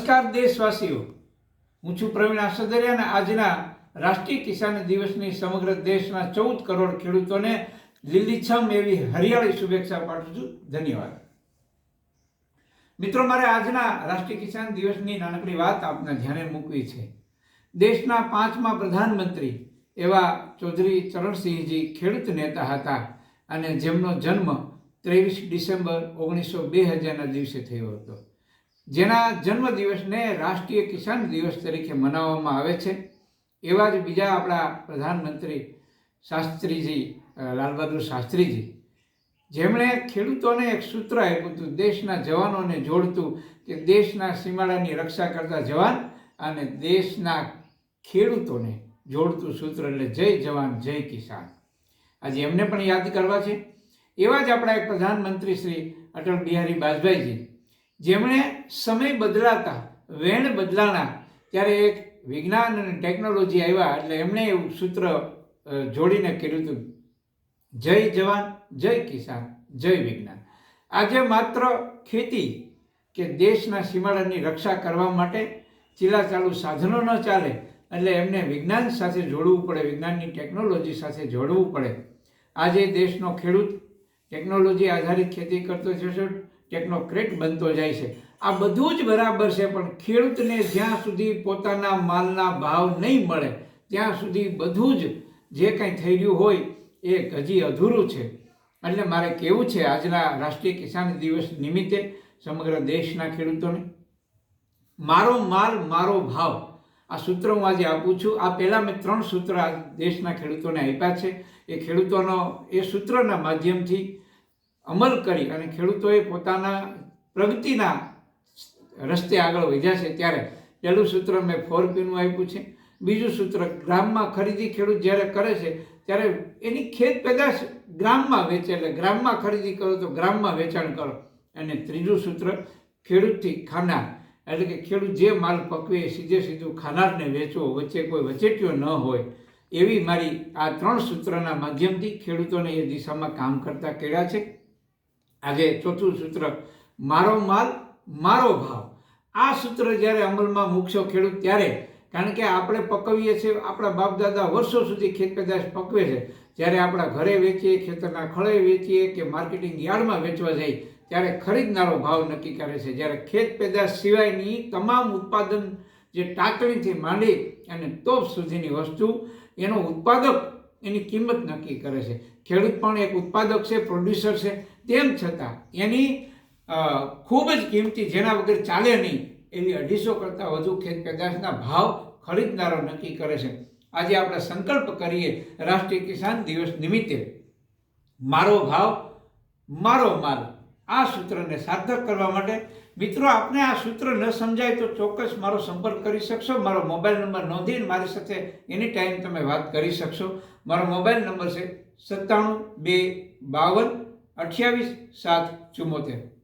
નમસ્કાર દેશવાસીઓ, હું છું પ્રવીણ આસદરિયા અને આજના રાષ્ટ્રીય કિસાન દિવસની સમગ્ર દેશના 14 કરોડ ખેડૂતોને લીલીછમ એવી હરિયાળી શુભેચ્છા પાઠવું છું. ધન્યવાદ મિત્રો. મારે આજના રાષ્ટ્રીય કિસાન દિવસની નાનકડી વાત આપના ધ્યાને મૂકવી છે. દેશના 5મા પ્રધાનમંત્રી એવા ચૌધરી ચરણસિંહજી ખેડૂત નેતા હતા અને જેમનો જન્મ 23 ડિસેમ્બર 2000ના દિવસે થયો હતો, જેના જન્મદિવસને રાષ્ટ્રીય કિસાન દિવસ તરીકે મનાવવામાં આવે છે. એવા જ બીજા આપણા પ્રધાનમંત્રી શાસ્ત્રીજી, લાલબહાદુર શાસ્ત્રીજી, જેમણે ખેડૂતોને એક સૂત્ર આપ્યું હતું, દેશના જવાનોને જોડતું, કે દેશના સીમાડાની રક્ષા કરતા જવાન અને દેશના ખેડૂતોને જોડતું સૂત્ર, એટલે જય જવાન જય કિસાન. આજે એમને પણ યાદ કરવા છે. એવા જ આપણા એક પ્રધાનમંત્રી શ્રી અટલ બિહારી વાજપેયીજી, જેમણે સમય બદલાતા વેણ બદલાણા ત્યારે એક વિજ્ઞાન અને ટેકનોલોજી આવ્યા, એટલે એમણે એવું સૂત્ર જોડીને કર્યું હતું, જય જવાન જય કિસાન જય વિજ્ઞાન. આજે માત્ર ખેતી કે દેશના સીમાડાની રક્ષા કરવા માટે ચીલાચાલુ સાધનો ન ચાલે, એટલે એમને વિજ્ઞાન સાથે જોડવું પડે, વિજ્ઞાનની ટેકનોલોજી સાથે જોડવું પડે. આજે દેશનો ખેડૂત ટેકનોલોજી આધારિત ખેતી કરતો જશે, ટેકનોક્રેટ બનતો જાય છે. આ બધું જ બરાબર છે, પણ ખેડૂતને જ્યાં સુધી પોતાના માલના ભાવ નહીં મળે ત્યાં સુધી બધું જ જે કંઈ થઈ રહ્યું હોય એ હજી અધૂરું છે. એટલે મારે કહેવું છે આજના રાષ્ટ્રીય કિસાન દિવસ નિમિત્તે સમગ્ર દેશના ખેડૂતોને, મારો માલ મારો ભાવ, આ સૂત્ર હું આજે આપું છું. આ પહેલાં મેં 3 સૂત્ર દેશના ખેડૂતોને આપ્યા છે. એ ખેડૂતોનો એ સૂત્રના માધ્યમથી અમલ કરી અને ખેડૂતોએ પોતાના પ્રગતિના રસ્તે આગળ વધ્યા છે. ત્યારે પહેલું સૂત્ર મેં 4Pનું આપ્યું છે. બીજું સૂત્ર, ગ્રામમાં ખરીદી ખેડૂત જ્યારે કરે છે ત્યારે એની ખેત પેદાશ ગ્રામમાં વેચે, એટલે ગ્રામમાં ખરીદી કરો તો ગ્રામમાં વેચાણ કરો. અને ત્રીજું સૂત્ર, ખેડૂતથી ખાનાર, એટલે કે ખેડૂત જે માલ પકવે એ સીધું ખાનારને વેચવો, વચ્ચે કોઈ વચેટીઓ ન હોય. એવી મારી આ 3 સૂત્રના માધ્યમથી ખેડૂતોને એ દિશામાં કામ કરતા કર્યા છે. આજે 4થું સૂત્ર, મારો માલ મારો ભાવ. આ સૂત્ર જ્યારે અમલમાં મૂકશો ખેડૂત, ત્યારે, કારણ કે આપણે પકવીએ છીએ, આપણા બાપ દાદા વર્ષો સુધી ખેત પેદાશ પકવે છે, જ્યારે આપણા ઘરે વેચીએ, ખેતરના ખળે વેચીએ કે માર્કેટિંગ યાર્ડમાં વેચવા જઈએ, ત્યારે ખરીદનારો ભાવ નક્કી કરે છે. જ્યારે ખેત પેદાશ સિવાયની તમામ ઉત્પાદન, જે ટાંકણીથી માંડી અને તોપ સુધીની વસ્તુ, એનો ઉત્પાદક એની કિંમત નક્કી કરે છે. ખેડૂત પણ એક ઉત્પાદક છે, પ્રોડ્યુસર છે. તેમ છતાં એની ખૂબ જ કિંમતી, જેના વગર ચાલે નહીં એવી 250 કરતાં વધુ ખેત પેદાશના ભાવ ખરીદનારો નક્કી કરે છે. આજે આપણે સંકલ્પ કરીએ રાષ્ટ્રીય કિસાન દિવસ નિમિત્તે, મારો ભાવ મારો માલ, આ સૂત્રને સાર્થક કરવા માટે. મિત્રો, આપને આ સૂત્ર ન સમજાય તો ચોક્કસ મારો સંપર્ક કરી શકશો. મારો મોબાઈલ નંબર નોંધીને મારી સાથે એની ટાઈમ તમે વાત કરી શકશો. મારો મોબાઈલ નંબર છે 97 2 52 28 7 74.